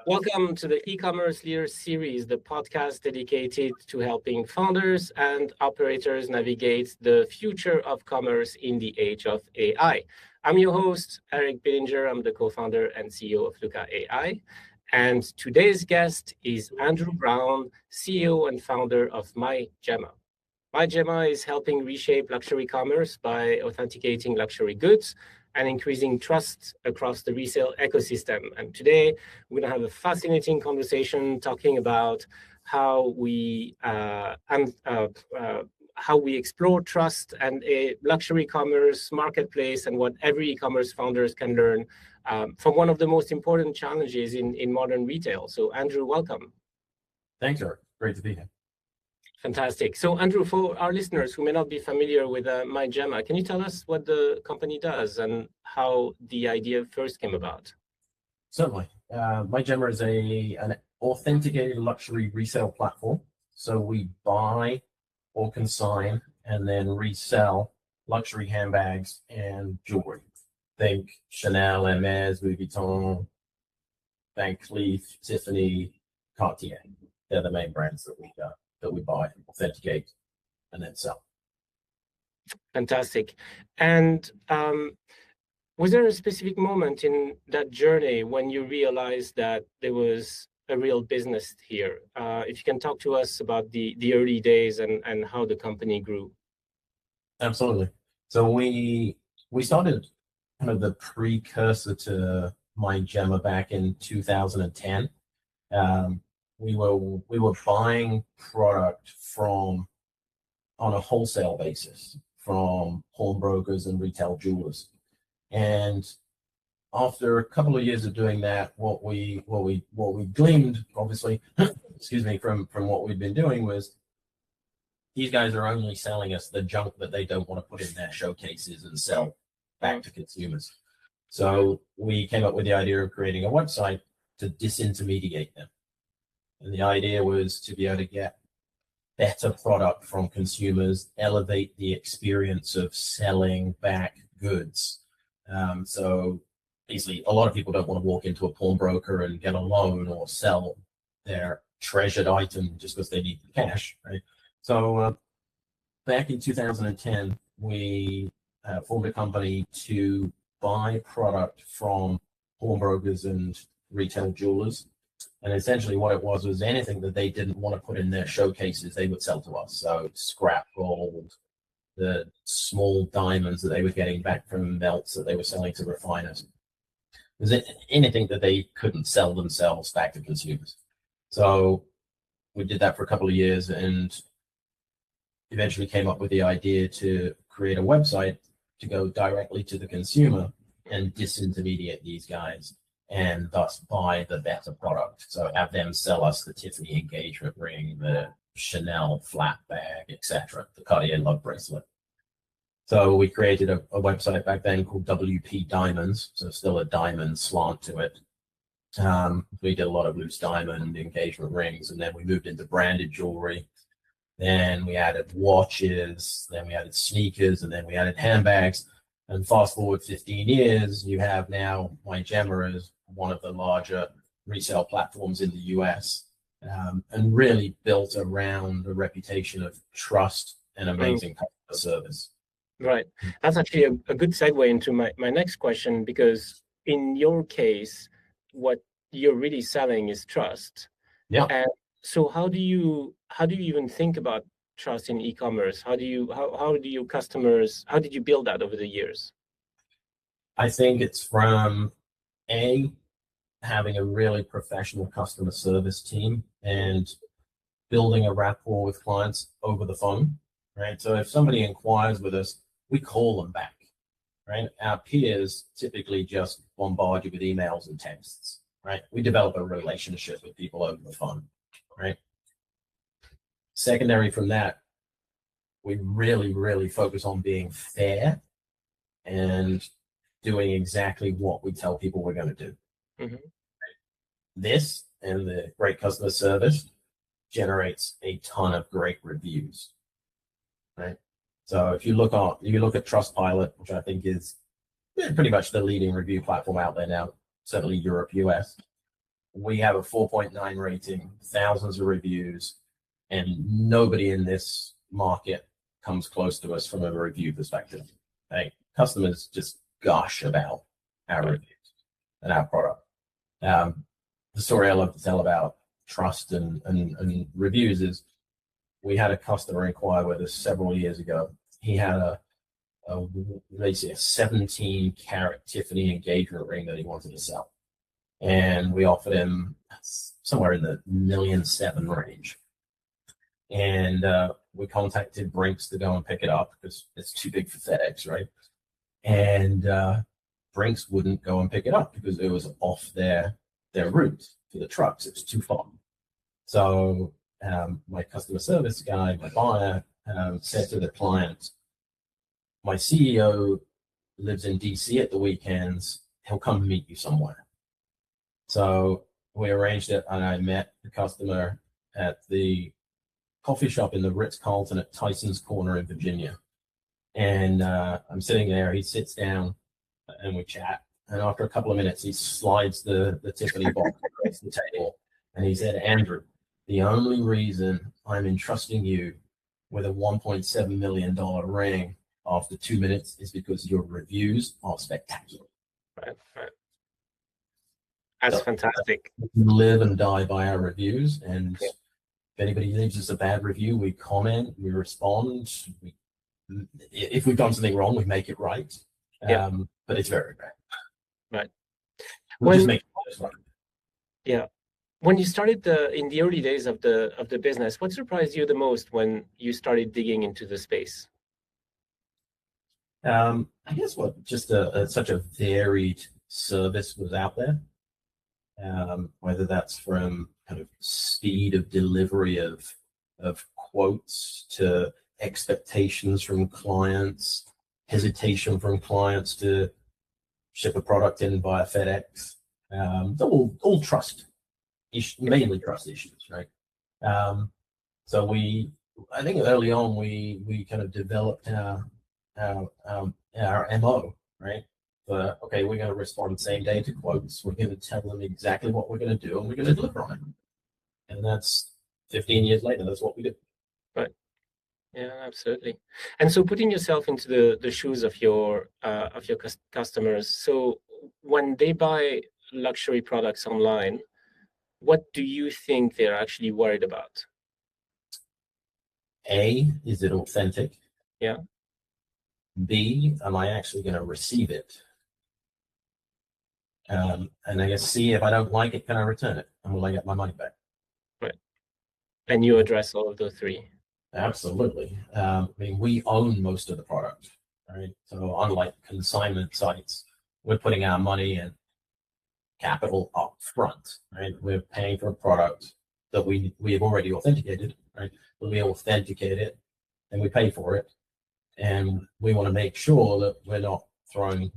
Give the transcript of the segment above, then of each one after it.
Welcome to the e-commerce leaders series, the podcast dedicated to helping founders and operators navigate the future of commerce in the age of AI. I'm your host, Eric Bidinger. I'm the co-founder and CEO of Luca AI. And today's guest is Andrew Brown, CEO and founder of myGemma. myGemma is helping reshape luxury commerce by authenticating luxury goods and increasing trust across the resale ecosystem. And today, we're going to have a fascinating conversation talking about how we explore trust and a luxury commerce marketplace, and what every e-commerce founders can learn from one of the most important challenges in modern retail. So, Andrew, welcome. Thanks, Eric. Great to be here. Fantastic. So, Andrew, for our listeners who may not be familiar with myGemma, can you tell us what the company does and how the idea first came about? Certainly. myGemma is an authenticated luxury resale platform. So we buy or consign and then resell luxury handbags and jewelry. Think Chanel, Hermes, Louis Vuitton, Van Cleef, Tiffany, Cartier. They're the main brands that we buy, authenticate, and then sell. Fantastic. And was there a specific moment in that journey when you realized that there was a real business here? If you can talk to us about the early days and how the company grew. Absolutely. So we started kind of the precursor to myGemma back in 2010. We were buying product on a wholesale basis from pawnbrokers and retail jewelers. And after a couple of years of doing that, what we gleaned, obviously, excuse me, from what we'd been doing was these guys are only selling us the junk that they don't want to put in their showcases and sell back to consumers. So we came up with the idea of creating a website to disintermediate them. And the idea was to be able to get better product from consumers, elevate the experience of selling back goods. So basically, a lot of people don't want to walk into a pawnbroker and get a loan or sell their treasured item just because they need the cash, right? So back in 2010, we formed a company to buy product from pawnbrokers and retail jewelers. And essentially what it was anything that they didn't want to put in their showcases, they would sell to us. So scrap gold, the small diamonds that they were getting back from melts that they were selling to refiners. Was it anything that they couldn't sell themselves back to consumers? So we did that for a couple of years and eventually came up with the idea to create a website to go directly to the consumer and disintermediate these guys, and thus buy the better product. So have them sell us the Tiffany engagement ring, the Chanel flat bag, etc., the Cartier love bracelet. So we created a website back then called WP Diamonds, so still a diamond slant to it. We did a lot of loose diamond engagement rings, and then we moved into branded jewelry. Then we added watches, then we added sneakers, and then we added handbags. And fast forward 15 years, you have now myGemma as one of the larger resale platforms in the US, and really built around a reputation of trust and amazing customer service. Right. That's actually a good segue into my next question, because in your case, what you're really selling is trust. Yeah. And so how do you even think about trust in e-commerce? How did you build that over the years? I think it's from having a really professional customer service team and building a rapport with clients over the phone, right? So if somebody inquires with us, we call them back, right? Our peers typically just bombard you with emails and texts, right? We develop a relationship with people over the phone, right? Secondary from that, we really, really focus on being fair and doing exactly what we tell people we're going to do. Mm-hmm. This and the great customer service generates a ton of great reviews, right? So if you look at Trustpilot, which I think is pretty much the leading review platform out there now, certainly Europe, US, we have a 4.9 rating, thousands of reviews, and nobody in this market comes close to us from a review perspective. Like, customers just gush about our reviews and our product. The story I love to tell about trust and reviews is, we had a customer inquire with us several years ago. He had basically a 17-carat Tiffany engagement ring that he wanted to sell, and we offered him somewhere in the $1.7 million range. And we contacted Brinks to go and pick it up because it's too big for FedEx, right? And Brinks wouldn't go and pick it up because it was off their route for the trucks. It was too far. So my customer service guy, my buyer, said to the client, my CEO lives in DC at the weekends. He'll come meet you somewhere. So we arranged it, and I met the customer at the coffee shop in the Ritz-Carlton at Tyson's Corner in Virginia. And I'm sitting there. He sits down, and we chat. And after a couple of minutes, he slides the Tiffany box across the table, and he said, Andrew, the only reason I'm entrusting you with a $1.7 million ring after 2 minutes is because your reviews are spectacular. Right. That's fantastic. We live and die by our reviews, and if anybody leaves us a bad review, we comment, we respond. If we've done something wrong, we make it right. But it's very rare. Right. We just make it right. Yeah. When you started in the early days of the business, what surprised you the most when you started digging into the space? I guess just such a varied service was out there. Whether that's from kind of speed of delivery of quotes to expectations from clients, hesitation from clients to ship a product in via FedEx. All trust issues, mainly trust issues, right? So I think early on we kind of developed our MO, right? But okay, we're going to respond same day to quotes. We're going to tell them exactly what we're going to do, and we're going to deliver on it. And that's 15 years later. That's what we do. Right. Yeah, absolutely. And so, putting yourself into the shoes of your customers. So, when they buy luxury products online, what do you think they're actually worried about? A, is it authentic? Yeah. B, am I actually going to receive it? And I guess C, if I don't like it, can I return it? And will I get my money back? Right. And you address all of the three. Absolutely. I mean, we own most of the product, right? So unlike consignment sites, we're putting our money and capital up front, right? We're paying for a product that we have already authenticated, right? But we authenticate it and we pay for it. And we want to make sure that we're not throwing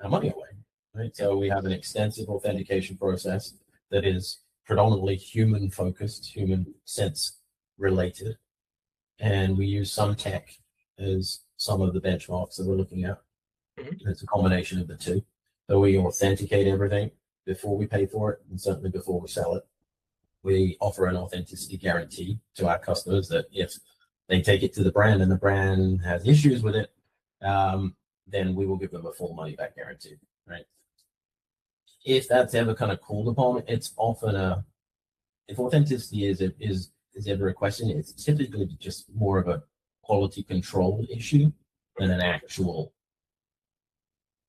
our money away, right? So we have an extensive authentication process that is predominantly human focused, human sense related. And we use some tech as some of the benchmarks that we're looking at. Mm-hmm. It's a combination of the two. So we authenticate everything before we pay for it, and certainly before we sell it. We offer an authenticity guarantee to our customers that if they take it to the brand and the brand has issues with it, then we will give them a full money back guarantee, right? If that's ever kind of called upon, it's often if authenticity is ever a question, it's typically just more of a quality control issue than an actual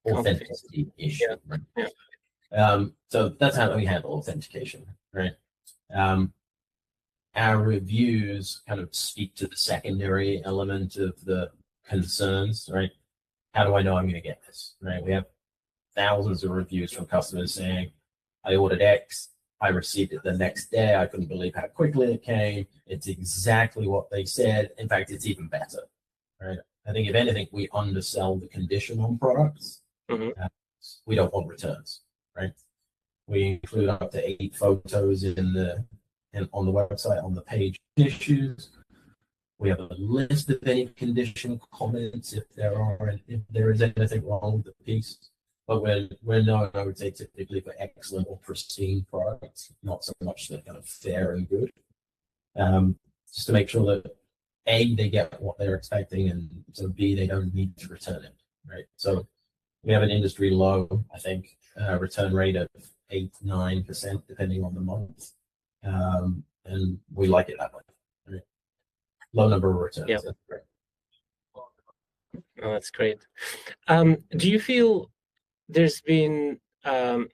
authenticity issue. Yeah. Right? Yeah. So that's how we handle authentication, right? Our reviews kind of speak to the secondary element of the concerns, right? How do I know I'm going to get this, right? We have thousands of reviews from customers saying, I ordered X, I received it the next day. I couldn't believe how quickly it came. It's exactly what they said. In fact, it's even better, right? I think if anything, we undersell the condition on products. Mm-hmm. We don't want returns, right? We include up to 8 photos on the website on the page issues. We have a list of any condition comments if there is anything wrong with the piece. but we're known, I would say, typically for excellent or pristine products, not so much the kind of fair and good. Just to make sure that A, they get what they're expecting, and so B, they don't need to return it, right? So we have an industry low, I think, return rate of 8-9%, depending on the month. And we like it that way. Right? Low number of returns. Yeah. That's great. Oh, that's great. Do you feel there's been a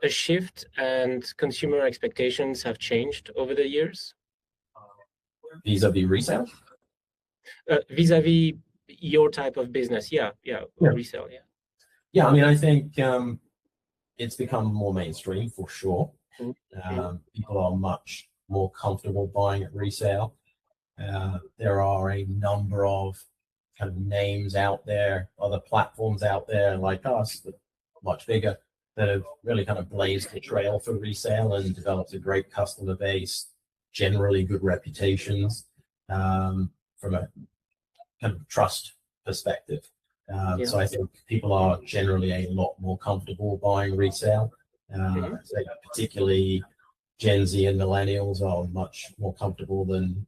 shift and consumer expectations have changed over the years? Vis-a-vis resale? Vis-a-vis your type of business, yeah, resale, yeah. Yeah, I mean, I think it's become more mainstream for sure. People are much more comfortable buying at resale. There are a number of kind of names out there, other platforms out there like us, but much bigger, that have really kind of blazed the trail for resale and developed a great customer base, generally good reputations from a kind of trust perspective. So I think people are generally a lot more comfortable buying resale. Particularly Gen Z and millennials are much more comfortable than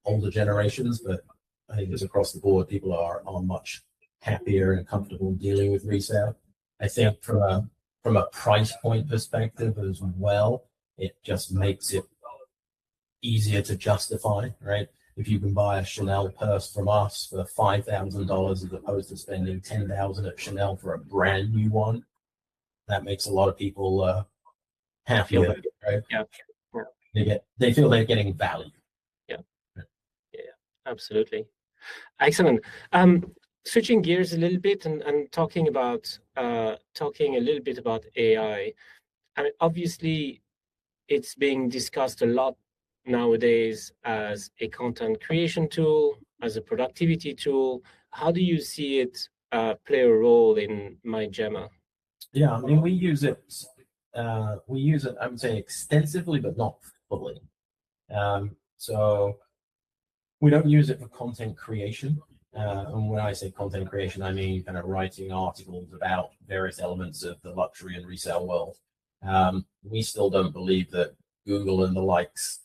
older generations, but I think it's across the board. People are much happier and comfortable dealing with resale. I think from a price point perspective as well, it just makes it easier to justify, right? If you can buy a Chanel purse from us for $5,000 as opposed to spending $10,000 at Chanel for a brand new one, that makes a lot of people happier, right? Yeah. They feel they're getting value. Yeah, absolutely. Excellent. Switching gears a little bit and talking a little bit about AI. I mean, obviously, it's being discussed a lot nowadays as a content creation tool, as a productivity tool. How do you see it play a role in myGemma? Yeah, I mean, we use it, I would say, extensively, but not fully. So we don't use it for content creation. And when I say content creation, I mean kind of writing articles about various elements of the luxury and resale world. We still don't believe that Google and the likes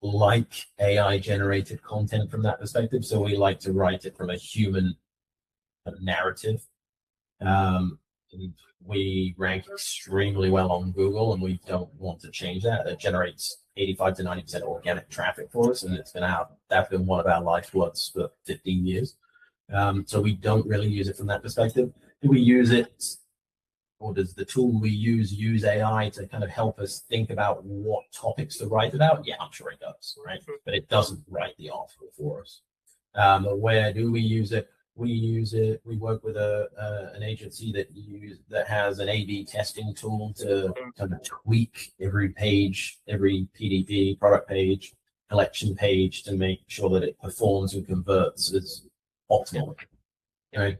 like AI generated content from that perspective. So we like to write it from a human narrative. We rank extremely well on Google, and we don't want to change that. It generates 85 to 90% organic traffic for us, and that's been one of our lifebloods for 15 years. So we don't really use it from that perspective. Do we use it, or does the tool we use AI to kind of help us think about what topics to write about? Yeah, I'm sure it does, right? But it doesn't write the article for us. Where do we use it? We work with an agency that has an A/B testing tool to kind of tweak every page, every PDP, product page, collection page, to make sure that it performs and converts as optimally. Right?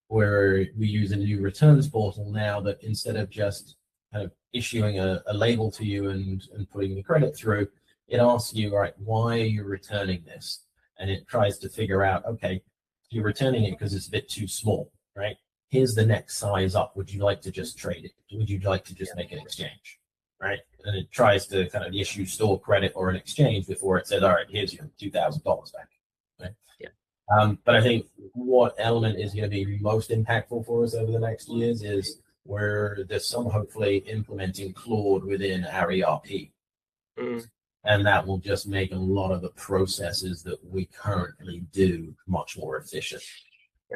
Where we use a new returns portal now that instead of just kind of issuing a label to you and putting the credit through, it asks you, all right, why are you returning this? And it tries to figure out, okay, you're returning it because it's a bit too small, right? Here's the next size up. Would you like to just trade it? Would you like to just make an exchange, right? And it tries to kind of issue store credit or an exchange before it says, all right, here's your $2,000 back, right? Yeah. But I think what element is going to be most impactful for us over the next years is where there's some hopefully implementing Claude within our ERP. And that will just make a lot of the processes that we currently do much more efficient.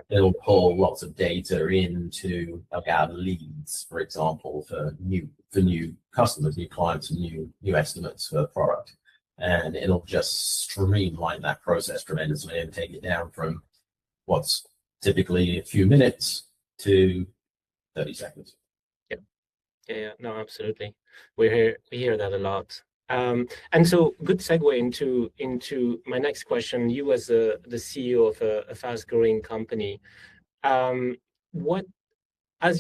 It'll pull lots of data into our leads, for example, for new customers, new clients, and new estimates for the product. And it'll just streamline that process tremendously and take it down from what's typically a few minutes to 30 seconds. Yeah, no, absolutely. We hear that a lot. And so, good segue into my next question. You, as the CEO of a fast-growing company, as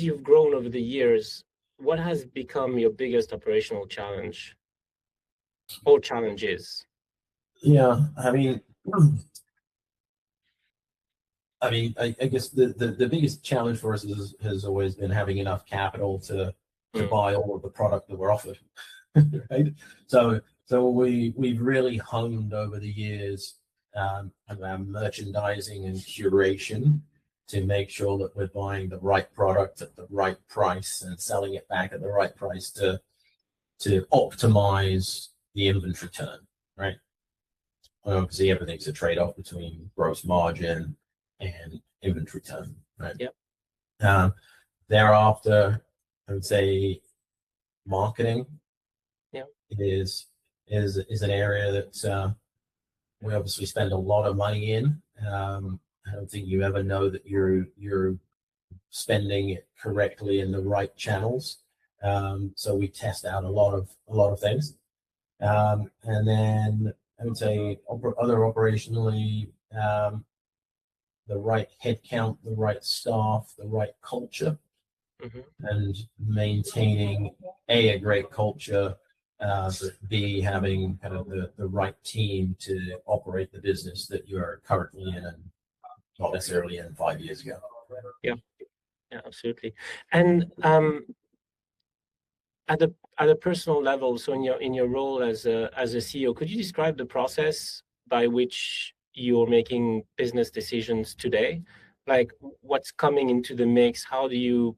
you've grown over the years, what has become your biggest operational challenge or challenges? Yeah, I mean, I mean, I guess the biggest challenge for us has always been having enough capital to buy all of the product that we're offered. Right? So we've really honed over the years our merchandising and curation to make sure that we're buying the right product at the right price and selling it back at the right price to optimize the inventory turn, right? Obviously, everything's a trade-off between gross margin and inventory turn, right? Yep. Thereafter, I would say marketing Yep. is an area that we obviously spend a lot of money in. I don't think you ever know that you're spending it correctly in the right channels. So we test out a lot of things. And then I would say other operationally, the right headcount, the right staff, the right culture, and maintaining a great culture, but B, having kind of the right team to operate the business that you are currently in and not necessarily in 5 years ago. Yeah, yeah, absolutely. And at a personal level, so in your role as a CEO, could you describe the process by which you're making business decisions today? Like what's coming into the mix? How do you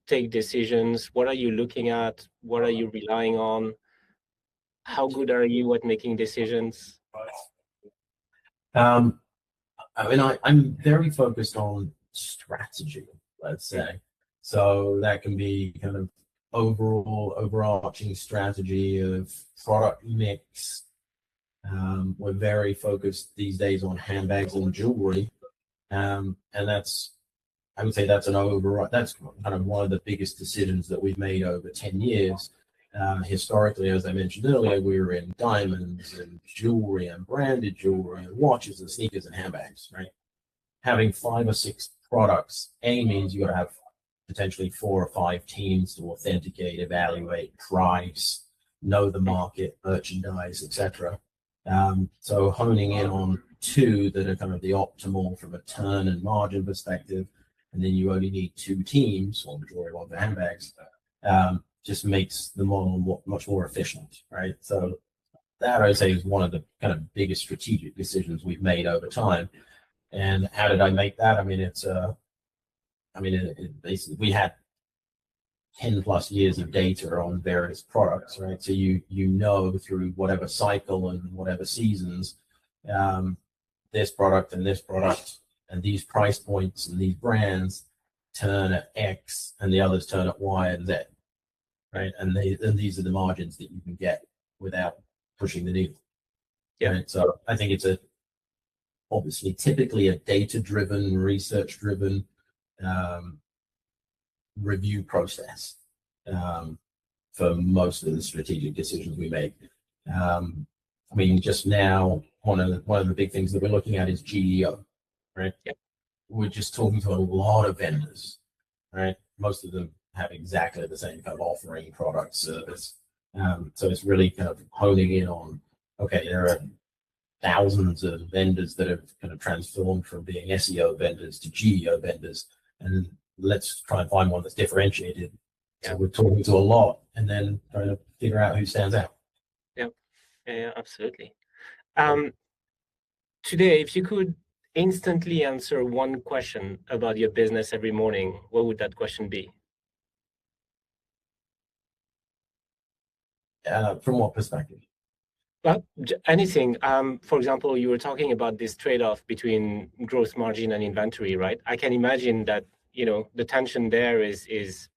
take decisions? What are you looking at? What are you relying on? How good are you at making decisions? I mean, I'm very focused on strategy, let's say. So that can be kind of overarching strategy of product mix. We're very focused these days on handbags and jewelry. And I would say that's that's kind of one of the biggest decisions that we've made over 10 years. Historically, as I mentioned earlier, we were in diamonds and jewelry and branded jewelry and watches and sneakers and handbags, right? Having 5 or 6 products, means you got to have potentially 4 or 5 teams to authenticate, evaluate, price, know the market, merchandise, etc. So honing in on 2 that are kind of the optimal from a turn and margin perspective, and then you only need 2 teams, one for jewelry, one for handbags, just makes the model much more efficient, right? So that I would say is one of the kind of biggest strategic decisions we've made over time. And how did I make that? I mean, it basically we had 10 plus years of data on various products, right? So you know through whatever cycle and whatever seasons, this product and this product and these price points and these brands turn at X and the others turn at Y and Z, right? And these are the margins that you can get without pushing the needle. Yeah. Right? So I think it's obviously typically a data-driven, research-driven review process for most of the strategic decisions we make. I mean, just now, one of the big things that we're looking at is GEO, right? Yep. We're just talking to a lot of vendors, right? Most of them have exactly the same kind of offering, product, service. So it's really kind of honing in on, okay, there are thousands of vendors that have kind of transformed from being SEO vendors to GEO vendors, and let's try and find one that's differentiated. So we're talking to a lot and then trying to figure out who stands out. Yeah, absolutely. Today, if you could instantly answer one question about your business every morning, what would that question be? From what perspective? Well, anything. For example, you were talking about this trade-off between gross margin and inventory, right? I can imagine that, the tension there is it's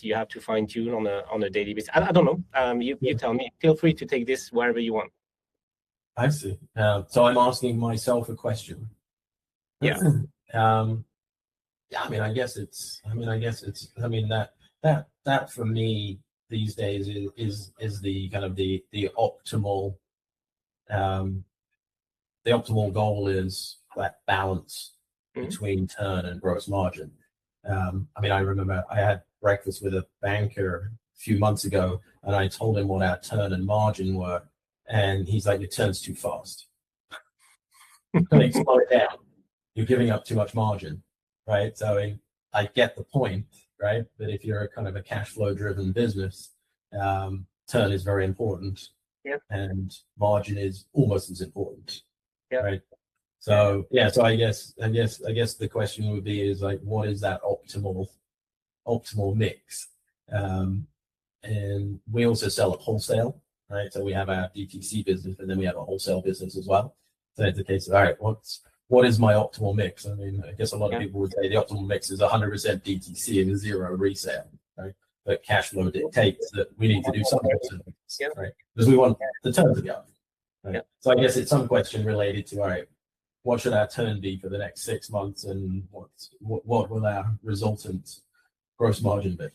you have to fine tune on a daily basis. I don't know. You tell me. Feel free to take this wherever you want. I see. So I'm asking myself a question. Yeah. Yeah. I mean, that for me these days is the kind of the optimal goal is that balance between turn and gross margin. I mean, I remember I had breakfast with a banker a few months ago, and I told him what our turn and margin were, and he's like, "Your turn's too fast." Can I slow it down? you're giving up too much margin, right? So I get the point, right? But if you're a kind of a cash flow driven business, turn is very important, and margin is almost as important, right? So so I guess the question would be is like, what is that optimal mix? And we also sell at wholesale, right? So we have our DTC business, and then we have a wholesale business as well. So it's a case of, all right, what is my optimal mix? I mean, I guess a lot of people would say the optimal mix is 100% DTC and 0 resale, right? But cash flow dictates that we need to do something, right? Because we want the turn to be up. Right? So I guess it's some question related to, all right, what should our turn be for the next 6 months, and what will our resultant gross margin be?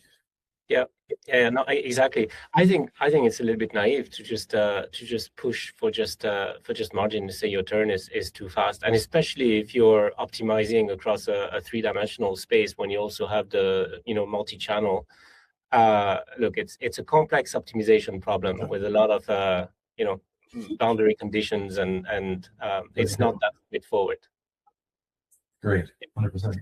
No, exactly. I think it's a little bit naive to just push for just margin to say your turn is too fast, and especially if you're optimizing across a three-dimensional space when you also have the multi-channel. Look, it's a complex optimization problem with a lot of boundary conditions, and it's not that straightforward. Great, 100%.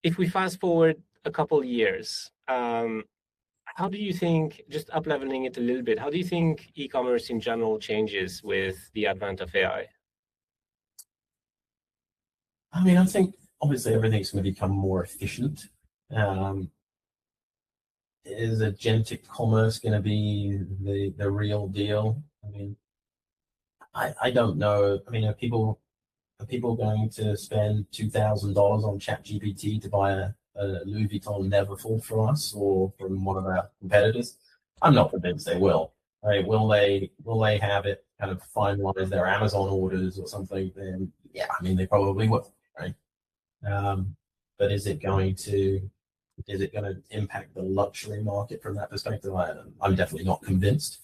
If we fast forward a couple years, how do you think, just up-leveling it a little bit, how do you think e-commerce in general changes with the advent of AI? I mean, I think obviously everything's going to become more efficient. Is agentic commerce going to be the real deal? I mean, I don't know. I mean, are people going to spend $2,000 on ChatGPT to buy a Louis Vuitton Neverfull for us or from one of our competitors? I'm not convinced they will. Right? Will they have it kind of finalize their Amazon orders or something? Then yeah, I mean they probably will, right? But is it going to impact the luxury market from that perspective? I'm definitely not convinced.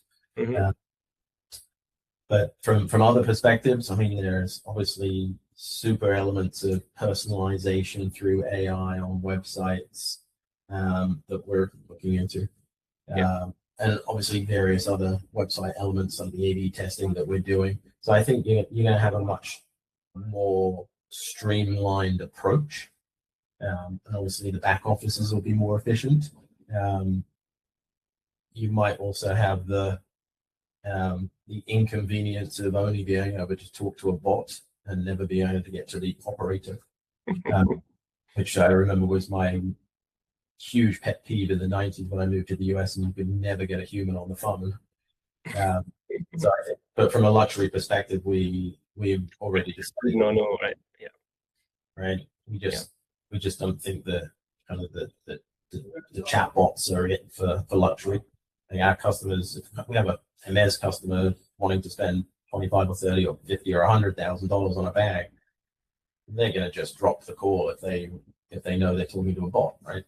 But from other perspectives, I mean, there's obviously super elements of personalization through AI on websites that we're looking into. And obviously various other website elements like the A/B testing that we're doing. So I think you're going to have a much more streamlined approach. And obviously the back offices will be more efficient. You might also have the inconvenience of only being able to talk to a bot and never being able to get to the operator, which I remember was my huge pet peeve in the 90s when I moved to the US, and you could never get a human on the phone. So I think, but from a luxury perspective, we've already decided. No, right? Yeah. Right. We just don't think the kind of the chat bots are it for luxury. I think our customers, if we have a MS customer wanting to spend 25 or 30 or 50 or $100,000 on a bag, they're going to just drop the call if they know they're talking to a bot, right?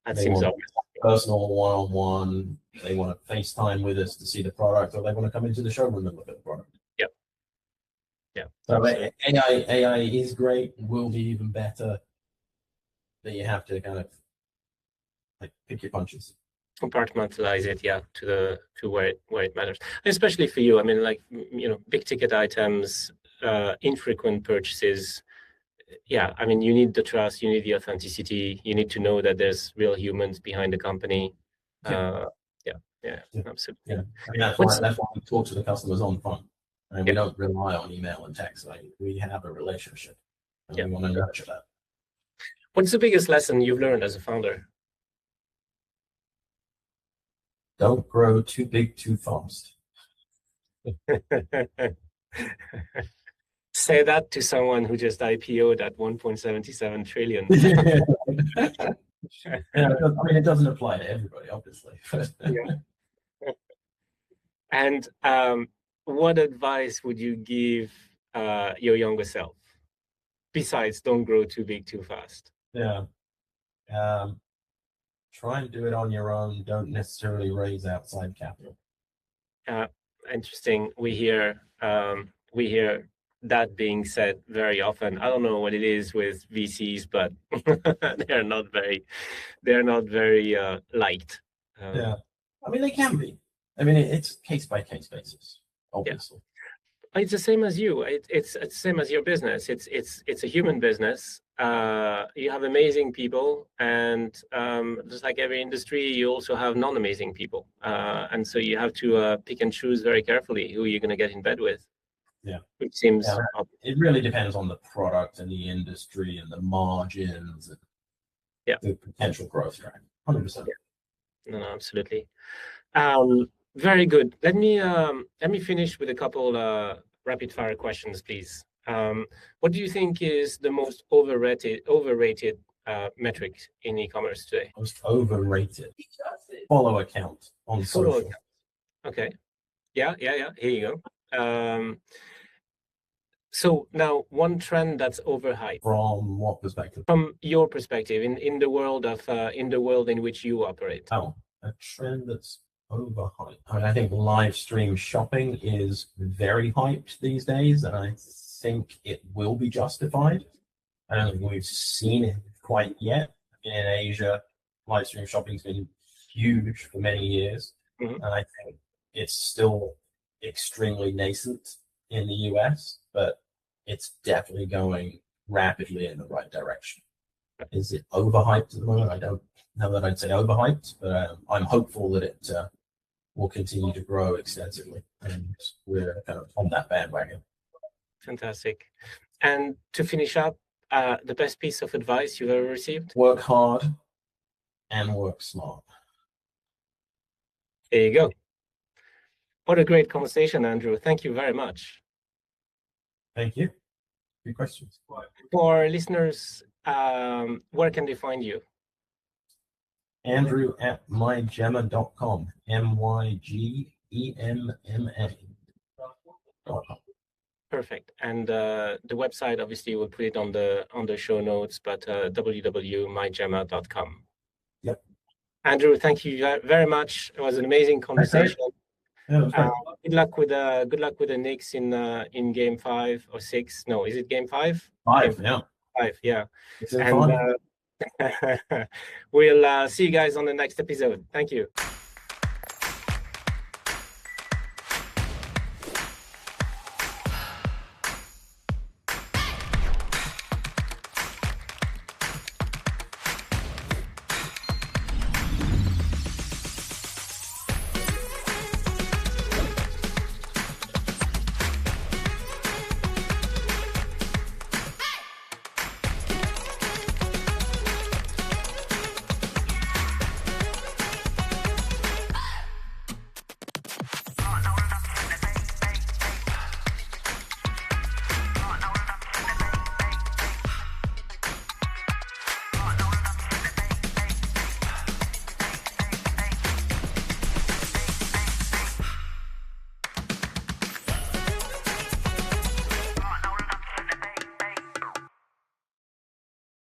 That seems obvious. Personal one-on-one. They want to FaceTime with us to see the product, or they want to come into the showroom and look at the product. Yeah. So AI is great, will be even better, but you have to kind of like pick your punches. Compartmentalize it, to where it matters, especially for you. I mean, like big ticket items, infrequent purchases. Yeah, I mean, you need the trust, you need the authenticity, you need to know that there's real humans behind the company. Absolutely. Yeah, I mean that's why we talk to the customers on the phone. And we don't rely on email and text. Like we have a relationship, and we want to nurture that. What's the biggest lesson you've learned as a founder? Don't grow too big too fast. Say that to someone who just IPO'd at 1.77 trillion. I mean, it doesn't apply to everybody, obviously. And what advice would you give your younger self besides don't grow too big too fast? Try and do it on your own. Don't necessarily raise outside capital. Interesting. We hear that being said very often. I don't know what it is with VCs, but they're not very liked. I mean, they can be. I mean, it's case by case basis, obviously. It's the same as you. It's the same as your business. It's a human business. You have amazing people, and just like every industry, you also have non-amazing people. And so you have to pick and choose very carefully who you're going to get in bed with. Yeah. Which seems it really depends on the product and the industry and the margins and the potential growth track. 100%. Yeah. No, absolutely. Very good. Let me finish with a couple rapid fire questions, please. What do you think is the most overrated metric in e-commerce today? Most overrated. Follow account on social. Account. Okay. Yeah. Here you go. So now one trend that's overhyped. From what perspective? From your perspective, in the world in which you operate. Oh, a trend that's overhyped. I think live stream shopping is very hyped these days, and I think it will be justified. I don't think we've seen it quite yet. In Asia, live stream shopping's been huge for many years, and I think it's still extremely nascent in the US, but it's definitely going rapidly in the right direction. Is it overhyped at the moment? I don't know that I'd say overhyped, but I'm hopeful that it will continue to grow extensively, and we're kind of on that bandwagon. Fantastic. And to finish up, the best piece of advice you've ever received? Work hard and work smart. There you go. What a great conversation, Andrew. Thank you very much. Thank you. Good questions. For listeners, where can they find you? Andrew at myGemma.com. MyGemma.com. Perfect. And the website, obviously, we'll put it on the show notes, but www.mygemma.com. Yep. Andrew, thank you very much. It was an amazing conversation. Yeah, good luck with the Knicks in game 5 or 6. No, is it game 5? 5, game yeah. 5, yeah. It's fun. We'll see you guys on the next episode. Thank you.